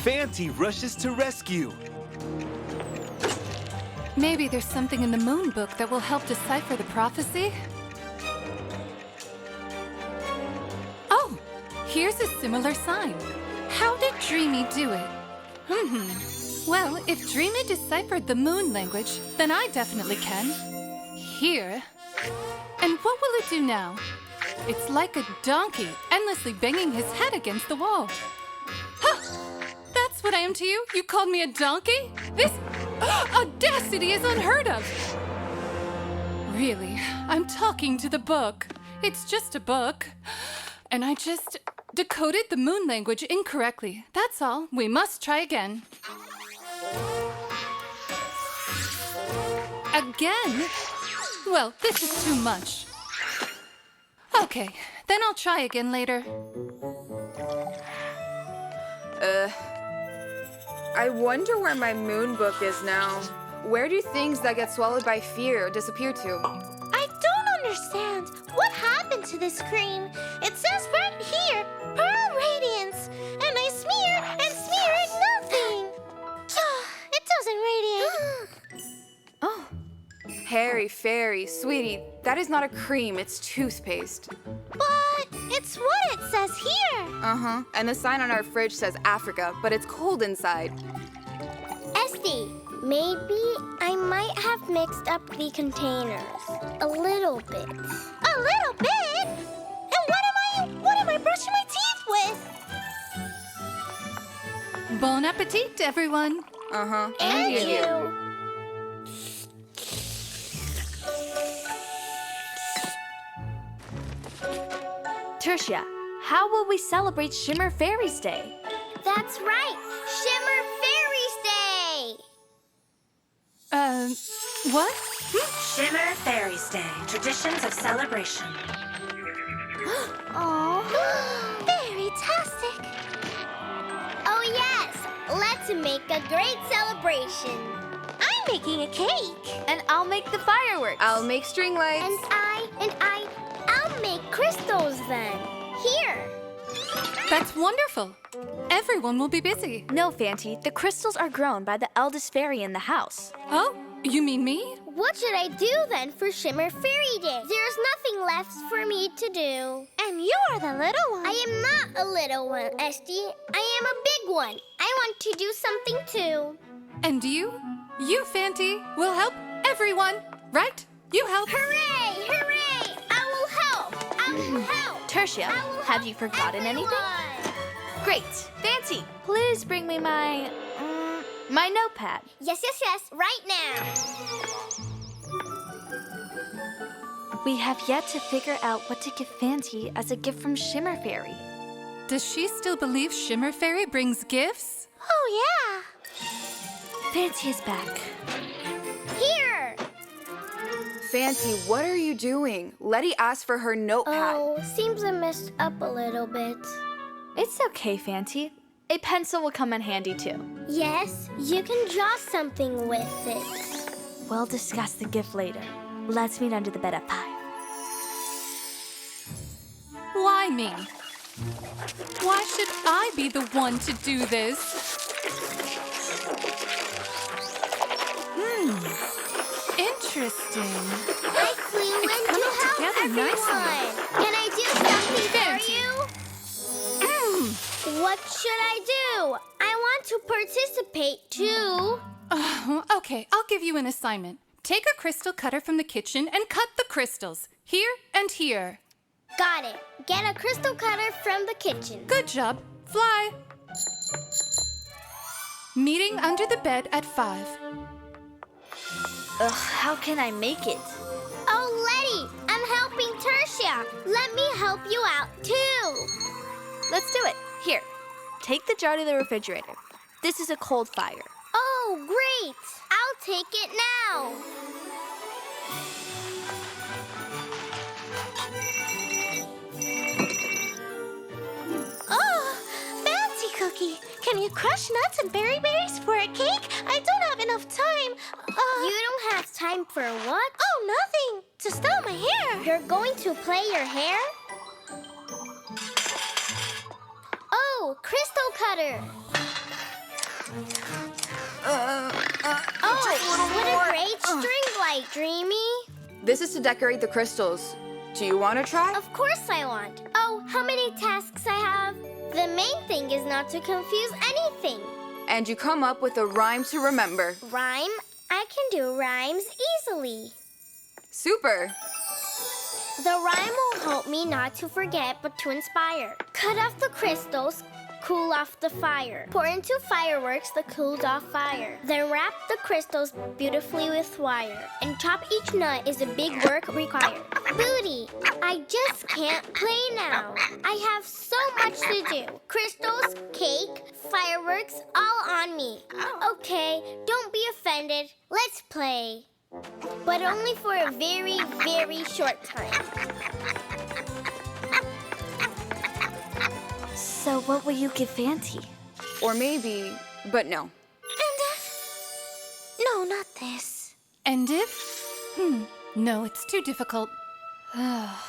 Fanty rushes to rescue. Maybe there's something in the moon book that will help decipher the prophecy? Oh, here's a similar sign. How did Dreamy do it? Well, if Dreamy deciphered the moon language, then I definitely can. Here. And what will it do now? It's like a donkey, endlessly banging his head against the wall. Huh! That's what I am to you? You called me a donkey? This audacity is unheard of! Really, I'm talking to the book. It's just a book. And I just decoded the moon language incorrectly. That's all. We must try again. Again? Well, this is too much. Okay, then I'll try again later. I wonder where my moon book is now. Where do things that get swallowed by fear disappear to? I don't understand. What happened to this cream? It says right here, Pearl Radiance. And I smear and nothing. It doesn't radiate. Oh. Harry, Fairy, sweetie, that is not a cream, it's toothpaste. But it's what it says here. Uh-huh. And the sign on our fridge says Africa, but it's cold inside. Esty, maybe I might have mixed up the containers. A little bit. A little bit? And what am I brushing my teeth with? Bon appetit, everyone. Uh-huh. And you. Tertia, how will we celebrate Shimmer Fairies Day? That's right. Shimmer Fairies Day. What? Shimmer Fairies Day, traditions of celebration. Oh, fairy-tastic. Oh, yes. Let's make a great celebration. I'm making a cake. And I'll make the fireworks. I'll make string lights. I'll make crystals then. Here. That's wonderful. Everyone will be busy. No, Fanty, the crystals are grown by the eldest fairy in the house. Oh, you mean me? What should I do then for Shimmer Fairy Day? There's nothing left for me to do. And you are the little one. I am not a little one, Esty. I am a big one. I want to do something too. And you? You, Fanty, will help everyone, right? You help. Hooray! Hooray! I will help. I will help. Tertia, I will have help you forgotten everyone. anything? Great. Fanty, please bring me my notepad. Yes, right now. We have yet to figure out what to give Fanty as a gift from Shimmer Fairy. Does she still believe Shimmer Fairy brings gifts? Oh, yeah. Fanty is back. Here. Fanty, what are you doing? Letty asked for her notepad. Oh, seems I messed up a little bit. It's okay, Fanty. A pencil will come in handy too. Yes, you can draw something with it. We'll discuss the gift later. Let's meet under the bed at 5. Why me? Why should I be the one to do this? Interesting. I flew in to coming help together everyone. nicely. Can I do something Fanty. for you? What should I do? I want to participate too. Okay, I'll give you an assignment. Take a crystal cutter from the kitchen and cut the crystals. Here and here. Got it. Get a crystal cutter from the kitchen. Good job. Fly. Meeting under the bed at 5. Ugh, how can I make it? Oh, Letty, I'm helping Tertia. Let me help you out too. Let's do it. Here, take the jar to the refrigerator. This is a cold fire. Oh, great. I'll take it now. Oh, fancy cookie. Can you crush nuts and berries for a cake? I don't have enough time. You don't have time for what? Oh, nothing. To style my hair. You're going to play your hair? Oh, crystal cutter. What a great string light, Dreamy. This is to decorate the crystals. Do you want to try? Of course I want. Oh, how many tasks I have? The main thing is not to confuse anything. And you come up with a rhyme to remember. Rhyme? I can do rhymes easily. Super! The rhyme will help me not to forget but to inspire. Cut off the crystals, cool off the fire. Pour into fireworks the cooled off fire. Then wrap the crystals beautifully with wire. And chop each nut is a big work required. Booty, I just can't play now. I have so much to do. Crystals, cake, fireworks, all on me. Okay, don't be offended. Let's play. But only for a very, very short time. So what will you give Fanty? Or maybe, but no. And if... No, not this. And if? No, it's too difficult. Oh,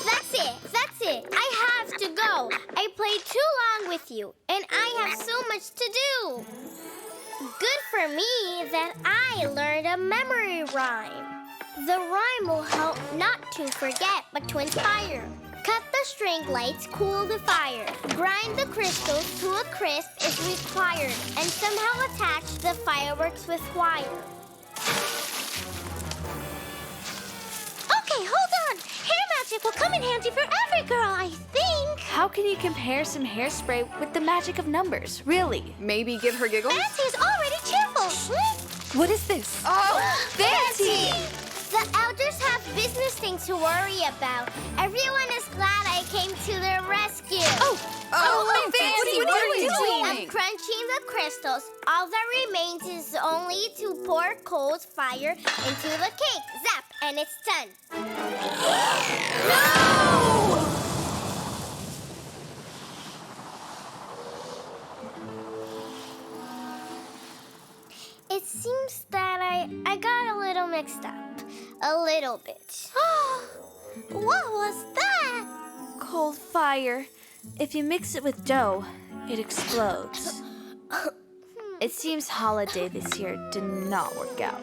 that's it. That's it. I have to go. I played too long with you, and I have so much to do. Good for me that I learned a memory rhyme. The rhyme will help not to forget, but to inspire. Cut the string lights, cool the fire. Grind the crystals to a crisp is required, and somehow attach the fireworks with wire. Okay, hold on. Hair magic will come in handy for every girl, I think. How can you compare some hairspray with the magic of numbers, really? Maybe give her giggles? Fancy is already cheerful. What is this? Oh, Fancy! The elders have business things to worry about. Everyone is glad I came to their rescue. Fancy, what are you I'm doing? crunching the crystals. All that remains is only to pour cold fire into the cake. Zap, and it's done. No! It seems that I got a little mixed up. A little bit. What was that? Cold fire. If you mix it with dough, it explodes. It seems holiday this year did not work out.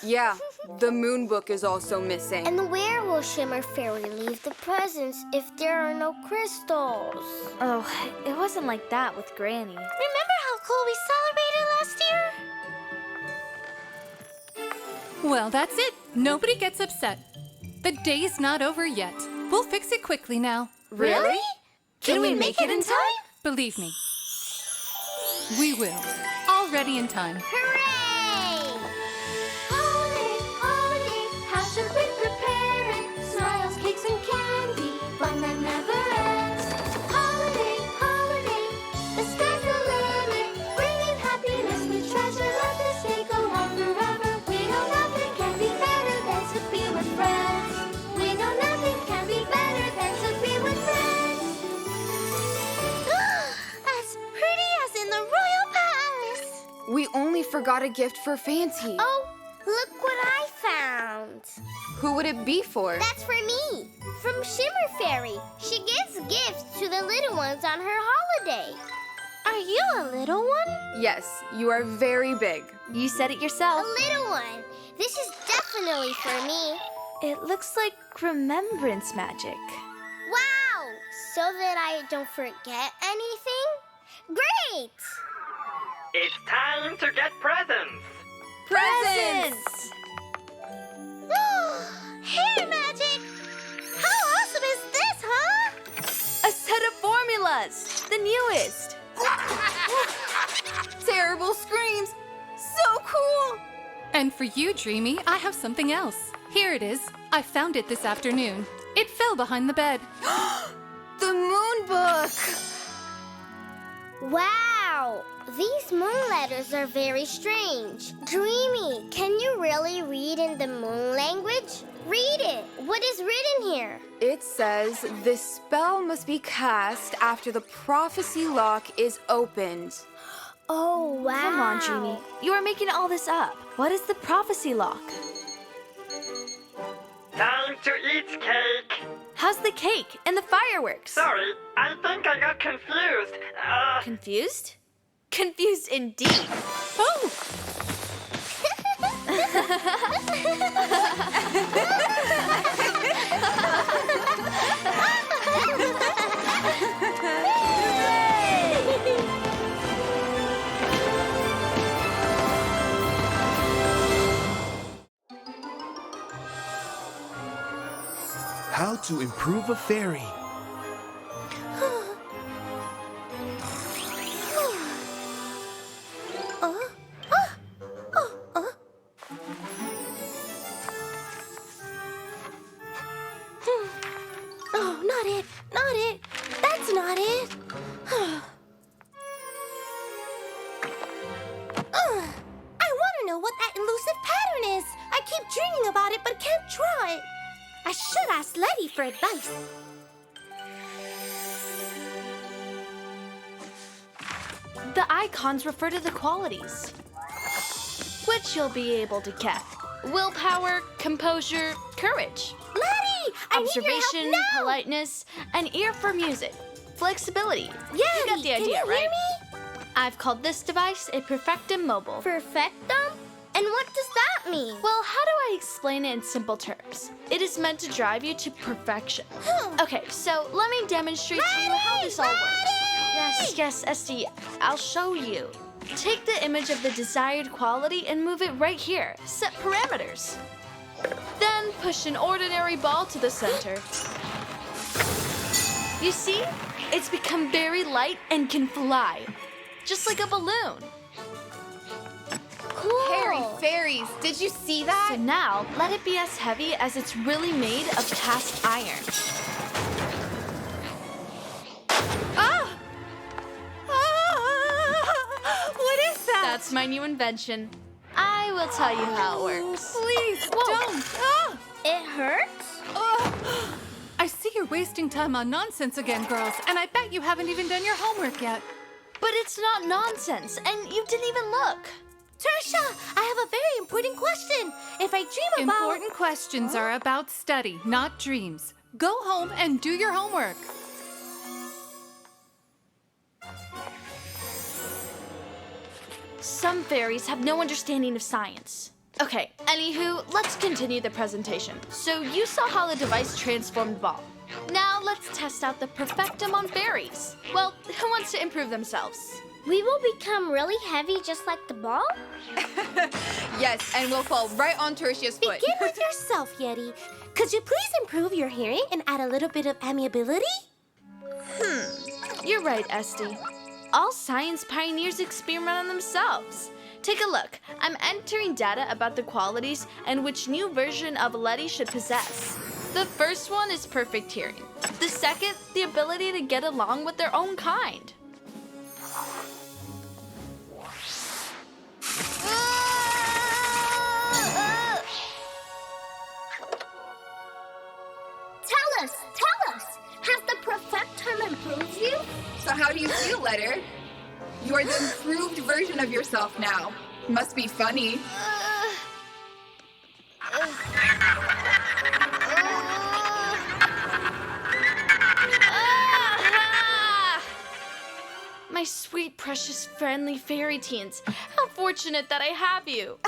Yeah, the moon book is also missing. And where will Shimmer Fairy leave the presents if there are no crystals? Oh, it wasn't like that with Granny. Remember how cool we celebrated last year? Well, that's it. Nobody gets upset. The day's not over yet. We'll fix it quickly now. Really? Can we make it in time? Believe me. We will. All ready in time. Hooray! Holiday, holiday, how should we prepare it? Smiles, cakes, and candy, fun that never ends. Holiday, holiday, the sky's the limit. Bringing happiness we treasure, let this day go on forever. We know nothing can be better than to be with friends. We know nothing can be better than to be with friends. As pretty as in the royal palace. We only forgot a gift for Fanty. Oh, look what I found. Who would it be for? That's for me. From Shimmer Fairy. She gives gifts to the little ones on her holiday. Are you a little one? Yes, you are very big. You said it A yourself. little one. This is definitely for me. It looks like remembrance magic. Wow! So that I don't forget anything? Great! It's time to get presents! Presents! Hair magic! How awesome is this, huh? A set of formulas! The newest! Terrible screams! So cool! And for you, Dreamy, I have something else. Here it is. I found it this afternoon. It fell behind the bed. The moon book! Wow! These moon letters are very strange. Dreamy, can you really read in the moon language? Read it. What is written here? It says, this spell must be cast after the prophecy lock is opened. Oh, wow. Come on, Dreamy. You are making all this up. What is the prophecy lock? Time to eat cake! How's the cake and the fireworks? Sorry, I think I got confused. Confused? Confused indeed. Oh! How to improve a fairy. Oh, not it. Not it. That's not it. I want to know what that elusive pattern is. I keep dreaming about it, but can't draw it. I should ask Letty for advice. The icons refer to the qualities, which you'll be able to get. Willpower, composure, courage, Letty, I need observation, your help now. politeness, an ear for music, flexibility. Yeah, You got the idea, can you right? hear me? I've called this device a Perfectum Mobile. Perfectum? And what does that mean? Well, how do I explain it in simple terms? It is meant to drive you to perfection. Okay, so let me demonstrate to you how this all works. Yes, Esty, I'll show you. Take the image of the desired quality and move it right here. Set parameters. Then push an ordinary ball to the center. You see? It's become very light and can fly. Just like a balloon. Cool. Fairies, did you see So that? now, let it be as heavy as it's really made of cast iron. What is that? That's my new invention. I will tell you how it works. Please, don't. Ah! It hurts? Oh. I see you're wasting time on nonsense again, girls, and I bet you haven't even done your homework yet. But it's not nonsense, and you didn't even look. Tertia, I have a very important question. If I dream about... Important questions are about study, not dreams. Go home and do your homework. Some fairies have no understanding of science. Okay, anywho, let's continue the presentation. So you saw how the device transformed ball. Now let's test out the Perfectum on fairies. Well, who wants to improve themselves? We will become really heavy just like the ball? Yes, and we'll fall right on Tertia's foot. Begin with yourself, Yeti. Could you please improve your hearing and add a little bit of amiability? You're right, Esty. All science pioneers experiment on themselves. Take a look. I'm entering data about the qualities and which new version of Letty should possess. The first one is perfect hearing. The second, the ability to get along with their own kind. Tell us, has the Perfectum improved you? So how do you feel, Letter? You're the improved version of yourself now. Must be funny. My sweet, precious, friendly fairy teens. How fortunate that I have you.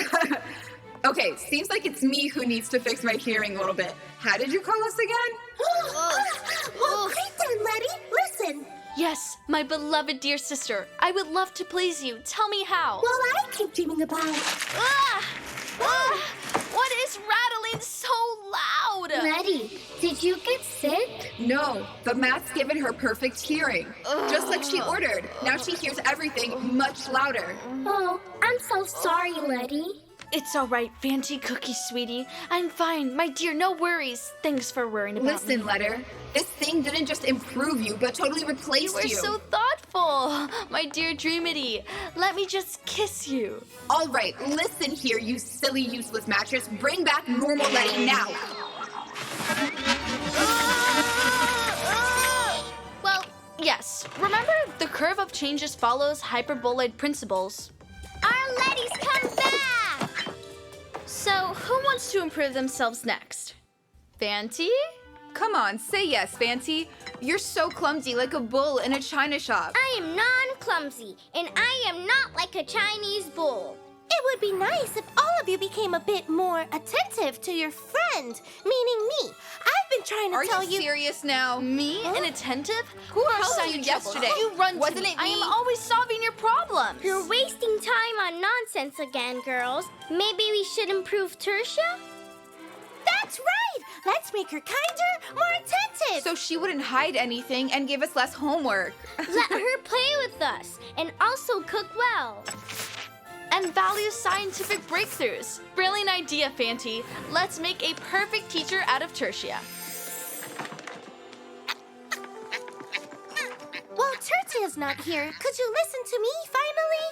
Okay, seems like it's me who needs to fix my hearing a little bit. How did you call us again? Well, great then, Letty. Listen. Yes, my beloved dear sister. I would love to please you. Tell me how. Well, I keep dreaming about... What is rattling so loud? Letty, did you get sick? No, the math's given her perfect hearing. Just like she ordered. Now she hears everything much louder. Oh, I'm so sorry, Letty. It's all right, Fanty Cookie, sweetie. I'm fine. My dear, no worries. Thanks for worrying about me. Listen, Letter. This thing didn't just improve you, but totally replaced You you. were so thoughtful. My dear Dreamity, let me just kiss you. All right, listen here, you silly, useless mattress. Bring back normal Letty now. Well, yes. Remember, the curve of changes follows hyperboloid principles. Our Letty's come back! So, who wants to improve themselves next? Fanty? Come on, say yes, Fanty. You're so clumsy, like a bull in a china shop. I am non-clumsy, and I am not like a Chinese bull. It would be nice if all of you became a bit more attentive to your friend, meaning me. I've been trying to tell Are you serious now? Me? Inattentive? Who First helped sign you of trouble, yesterday? You run to Wasn't me. it I am me? always solving your problems. You're wasting time on nonsense again, girls. Maybe we should improve Tertia? That's right! Let's make her kinder, more attentive. So she wouldn't hide anything and give us less homework. Let her play with us and also cook well. And value scientific breakthroughs. Brilliant idea, Fanty. Let's make a perfect teacher out of Tertia. While Tertia's not here, could you listen to me finally?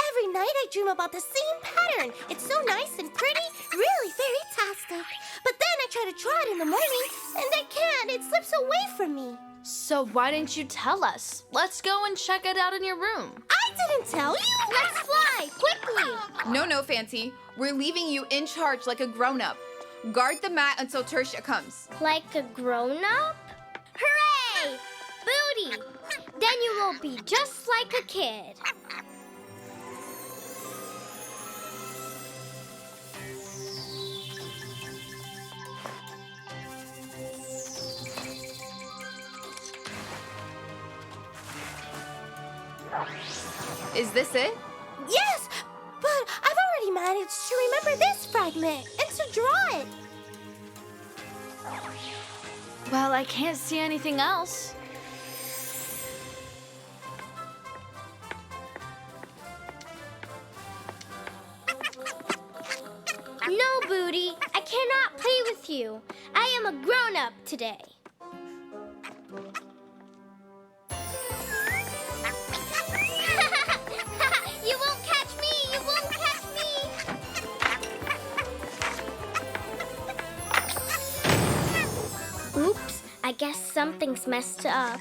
Every night I dream about the same pattern. It's so nice and pretty, really fairy-tastic. But then I try to draw it in the morning, and I can't. It slips away from me. So why didn't you tell us? Let's go and check it out in your room. I didn't tell you. Let's fly, quickly. No, Fanty. We're leaving you in charge like a grown-up. Guard the mat until Tertia comes. Like a grown-up? Hooray! Booty! Then you will be just like a kid. Is this it? Yes, but I've already managed to remember this fragment and to draw it. Well, I can't see anything else. No, Booty, I cannot play with you. I am a grown-up today. You won't catch me! You won't catch me! Oops, I guess something's messed up.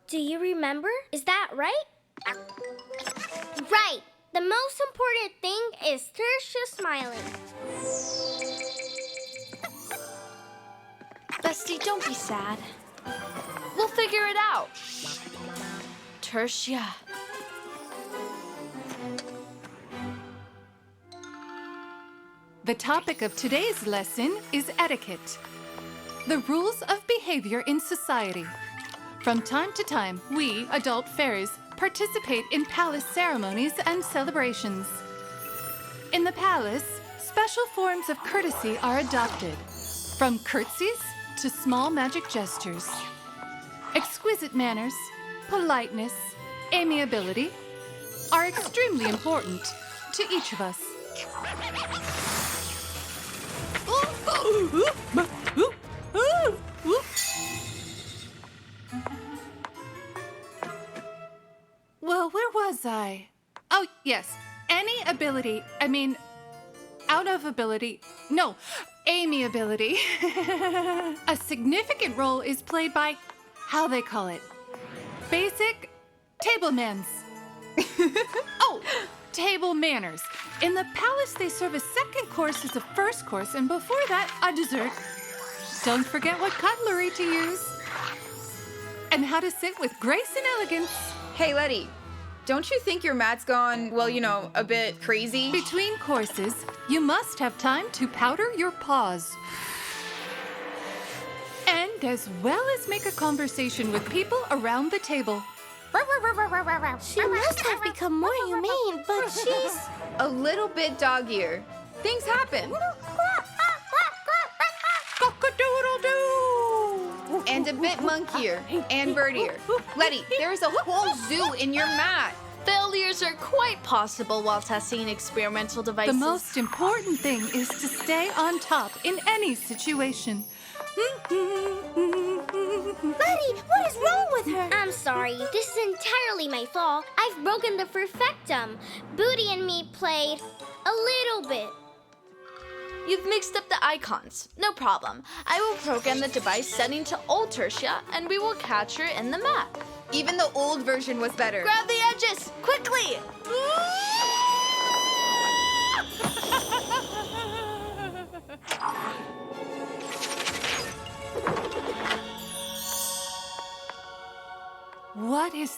Do you remember? Is that right? Right. The most important thing is Tertia smiling. Bestie, don't be sad. We'll figure it out. Tertia. The topic of today's lesson is etiquette, the rules of behavior in society. From time to time, we, adult fairies, participate in palace ceremonies and celebrations. In the palace, special forms of courtesy are adopted, from curtsies to small magic gestures. Exquisite manners, politeness, amiability are extremely important to each of us. Well, where was I? Oh, yes. Amiability. A significant role is played by, how they call it, basic table manners. Table manners. In the palace, they serve a second course as a first course, and before that, a dessert. Don't forget what cutlery to use. And how to sit with grace and elegance. Hey, Letty. Don't you think your mat's gone, well, a bit crazy? Between courses, you must have time to powder your paws. And as well as make a conversation with people around the table. She must have become more humane, but she's... A little bit dog-eared. Things happen. Cock-a-doodle-doo! And a bit monkier and birdier. Letty, there is a whole zoo in your mat. Failures are quite possible while testing experimental devices. The most important thing is to stay on top in any situation. Letty, what is wrong with her? I'm sorry. This is entirely my fault. I've broken the Perfectum. Booty and me played a little bit. You've mixed up the icons. No problem. I will program the device setting to old Tertia, and we will catch her in the mat. Even the old version was better. Grab the edges, quickly!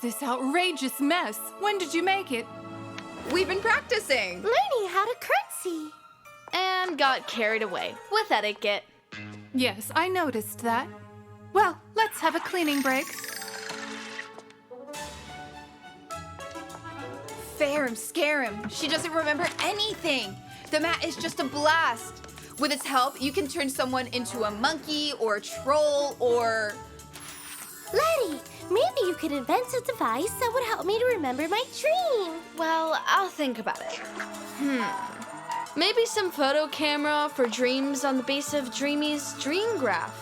this outrageous mess? When did you make it? We've been practicing. Learning how to curtsy. And got carried away with etiquette. Yes, I noticed that. Well, let's have a cleaning break. Fair him, scare him. She doesn't remember anything. The mat is just a blast. With its help, you can turn someone into a monkey or a troll or... Letty, maybe you could invent a device that would help me to remember my dream. Well, I'll think about it. Maybe some photo camera for dreams on the base of Dreamy's dream graph.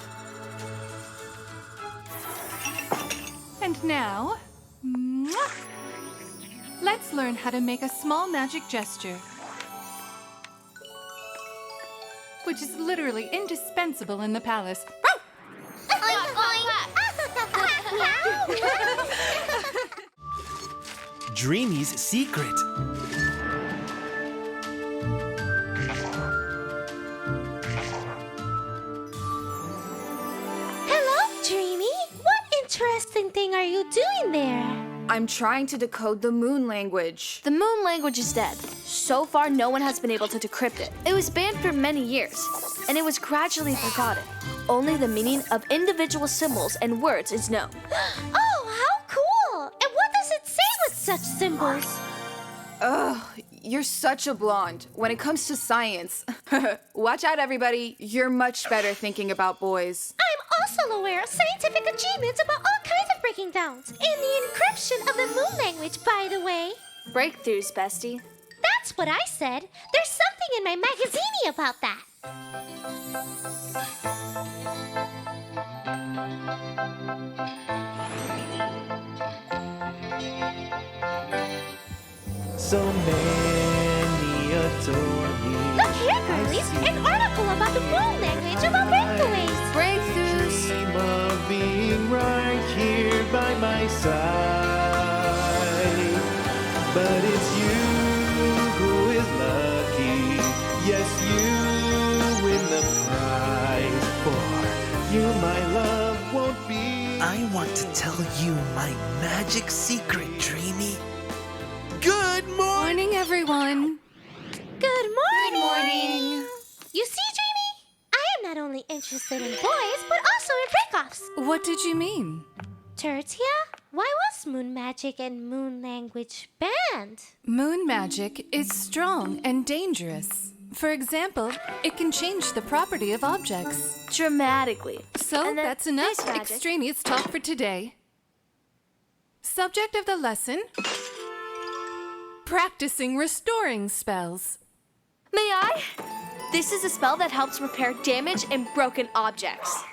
And now, mwah! Let's learn how to make a small magic gesture, which is literally indispensable in the palace. Dreamy's secret. Hello, Dreamy. What interesting thing are you doing there? I'm trying to decode the moon language. The moon language is dead. So far, no one has been able to decrypt it. It was banned for many years, and it was gradually forgotten. Only the meaning of individual symbols and words is known. Oh, how cool! And what does it say with such symbols? Ugh, you're such a blonde. When it comes to science, watch out, everybody. You're much better thinking about boys. I'm also aware of scientific achievements about all kinds of breaking downs. And the encryption of the moon language, by the way. Breakthroughs, bestie. That's what I said. There's something in my magazine about that. So many adore me. Look here, girlies. An article about the moon language about breakaways. Breakthroughs. Dream of being right here by my side. But it's you who is lucky. Yes, you win the prize. For you, my love, won't be. I want to tell you my magic secret, Dreamy. Good morning! Morning, everyone. Good morning. Good morning. You see, Dreamy? I am not only interested in boys, but also in break-offs. What did you mean? Tertia, why was moon magic and moon language banned? Moon magic is strong and dangerous. For example, it can change the property of objects. Dramatically. So And then that's enough this magic. extraneous talk for today. Subject of the lesson: practicing restoring spells. May I? This is a spell that helps repair damage and broken objects.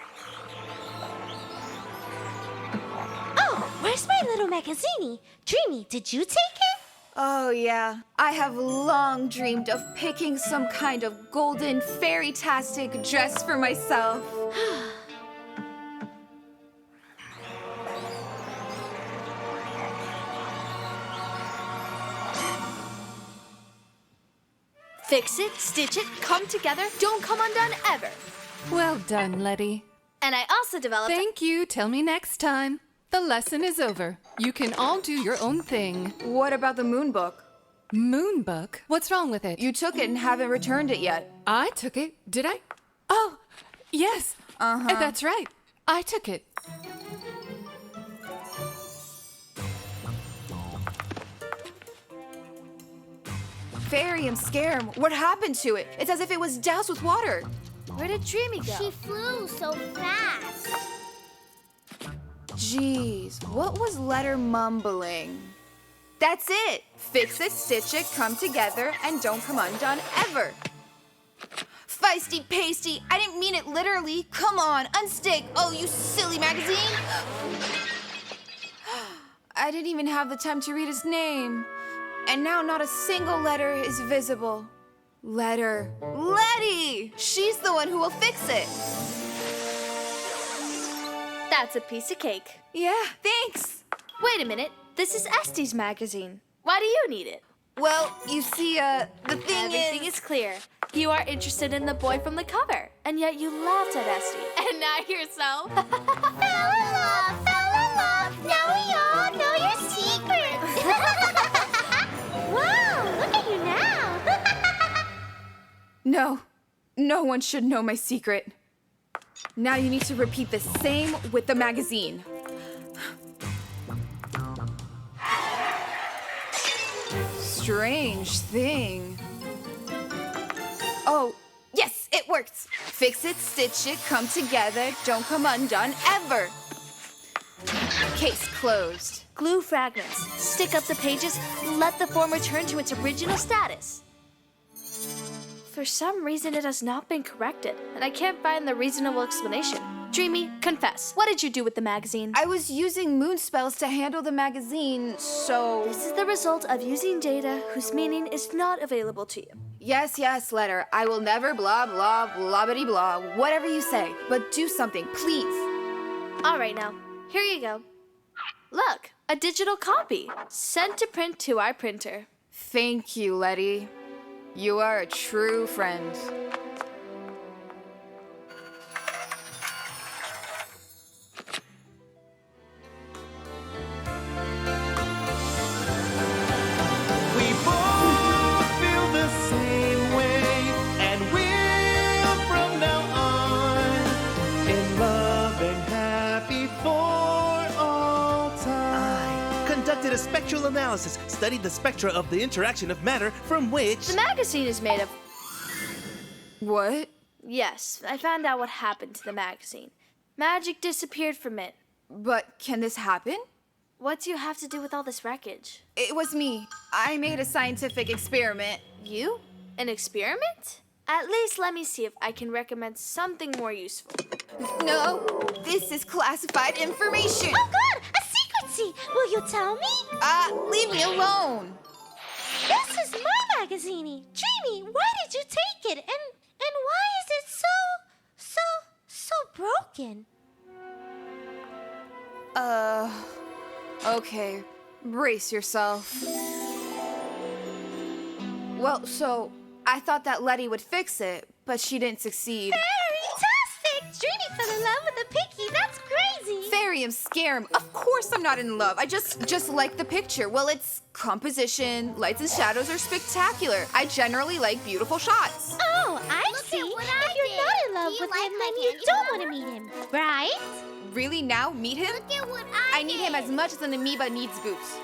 Oh, where's my little magazine? Dreamy, did you take it? Oh, yeah. I have long dreamed of picking some kind of golden fairy-tastic dress for myself. Fix it, stitch it, come together, don't come undone ever. Well done, Letty. And I also developed... Thank you. Tell me next time. The lesson is over. You can all do your own thing. What about the moon book? Moon book? What's wrong with it? You took it and haven't returned it yet. I took it. Did I? Oh, yes. That's right. I took it. Fairy and scare him. What happened to it? It's as if it was doused with water. Where did Dreamy go? She flew so fast. Jeez, what was Letter mumbling? That's it. Fix it, stitch it, come together, and don't come undone ever. Feisty pasty, I didn't mean it literally. Come on, unstick. Oh, you silly magazine. I didn't even have the time to read his name. And now not a single letter is visible. Letter. Letty! She's the one who will fix it. That's a piece of cake. Yeah, thanks. Wait a minute. This is Esti's magazine. Why do you need it? Well, you see, the thing Everything is clear. You are interested in the boy from the cover, and yet you laughed at Esti. And now you're so... Fell in love, now we all know you're No, no one should know my secret. Now you need to repeat the same with the magazine. Strange thing. Oh, yes, it worked. Fix it, stitch it, come together, don't come undone ever. Case closed. Glue fragments. Stick up the pages. Let the form return to its original status. For some reason, it has not been corrected, and I can't find the reasonable explanation. Dreamy, confess. What did you do with the magazine? I was using moon spells to handle the magazine, so... This is the result of using data whose meaning is not available to you. Yes, yes, letter. I will never blah, blah, blah-bitty blah, whatever you say. But do something, please. All right, now. Here you go. Look, a digital copy. Sent to print to our printer. Thank you, Letty. You are a true friend. We both feel the same way, and we'll from now on in love and happy for all time. Conducted a spectral analysis, studied the spectra of the interaction of matter from which... The magazine is made of... What? Yes, I found out what happened to the magazine. Magic disappeared from it. But can this happen? What do you have to do with all this wreckage? It was me. I made a scientific experiment. You? An experiment? At least let me see if I can recommend something more useful. No, this is classified information. Oh, God! A secrecy! Will you tell me? Leave me alone. This is my magazine. Dreamy, why did you take it? And why is it so broken? Okay. Brace yourself. Well, so I thought that Letty would fix it, but she didn't succeed. Fantastic! Dreamy fell in love with a picky. That's crazy. Fairyum, Scarum. Of course I'm not in love. I just like the picture. Well, its composition, lights and shadows are spectacular. I generally like beautiful shots. Oh, I see. If you're not in love with him, then you don't want to meet him, right? Really now? Meet him? I need him as much as an amoeba needs boots.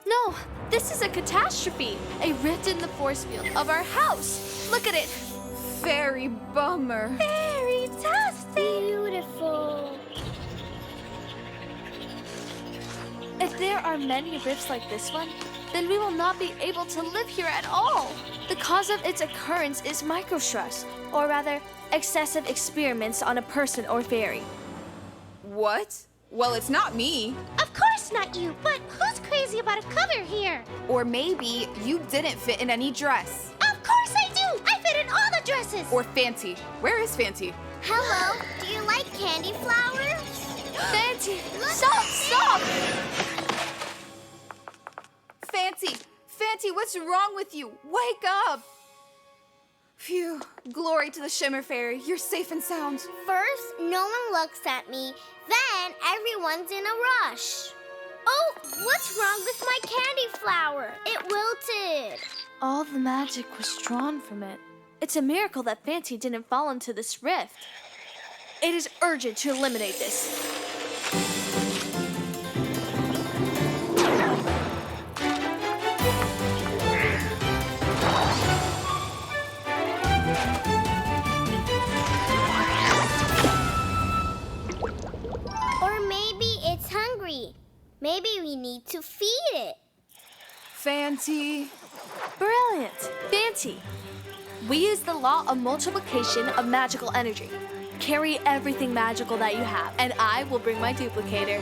No, this is a catastrophe. A rift in the force field of our house. Look at it. Very bummer. Fantastic. Beautiful. If there are many rifts like this one, then we will not be able to live here at all. The cause of its occurrence is microstress, or rather, excessive experiments on a person or fairy. What? Well, it's not me. Of course not you, but who's crazy about a color here? Or maybe you didn't fit in any dress. Of course I do! I fit in all the dresses! Or Fanty. Where is Fanty? Hello, do you like candy flowers? Fanty, stop! Fanty! Fanty, what's wrong with you? Wake up! Phew, glory to the Shimmer Fairy. You're safe and sound. First, no one looks at me. Then, everyone's in a rush. Oh, what's wrong with my candy flower? It wilted. All the magic was drawn from it. It's a miracle that Fanty didn't fall into this rift. It is urgent to eliminate this. Or maybe it's hungry. Maybe we need to feed it. Fanty. Brilliant! Fanty! We use the law of multiplication of magical energy. Carry everything magical that you have, and I will bring my duplicator.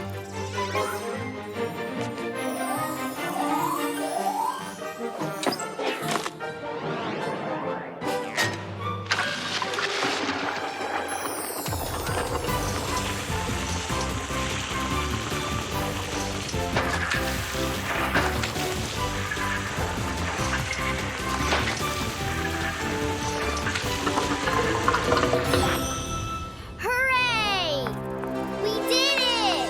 Hooray! We did it!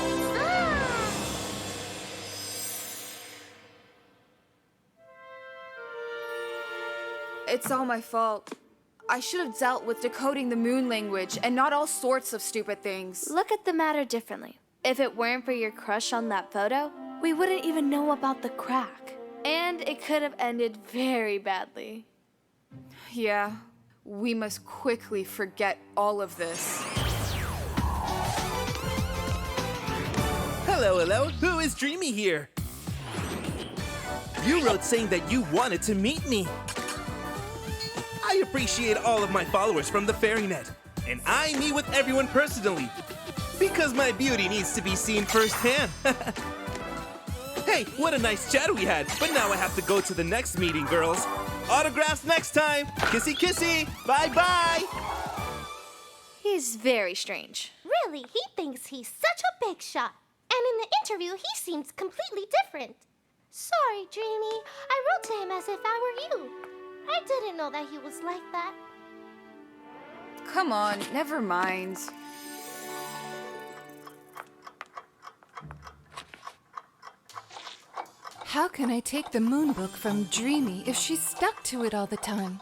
It's all my fault. I should have dealt with decoding the moon language and not all sorts of stupid things. Look at the matter differently. If it weren't for your crush on that photo, we wouldn't even know about the crack. And it could have ended very badly. Yeah, we must quickly forget all of this. Hello, hello. Who is Dreamy here? You wrote saying that you wanted to meet me. I appreciate all of my followers from the FairyNet, and I meet with everyone personally because my beauty needs to be seen firsthand. Hey, what a nice chat we had, but now I have to go to the next meeting, girls. Autographs next time. Kissy kissy. Bye-bye. He's very strange. Really, he thinks he's such a big shot. And in the interview, he seems completely different. Sorry, Dreamy. I wrote to him as if I were you. I didn't know that he was like that. Come on, never mind. How can I take the moon book from Dreamy if she's stuck to it all the time?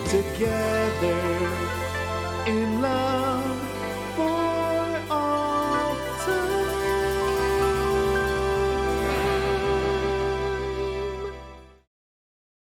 Together in love.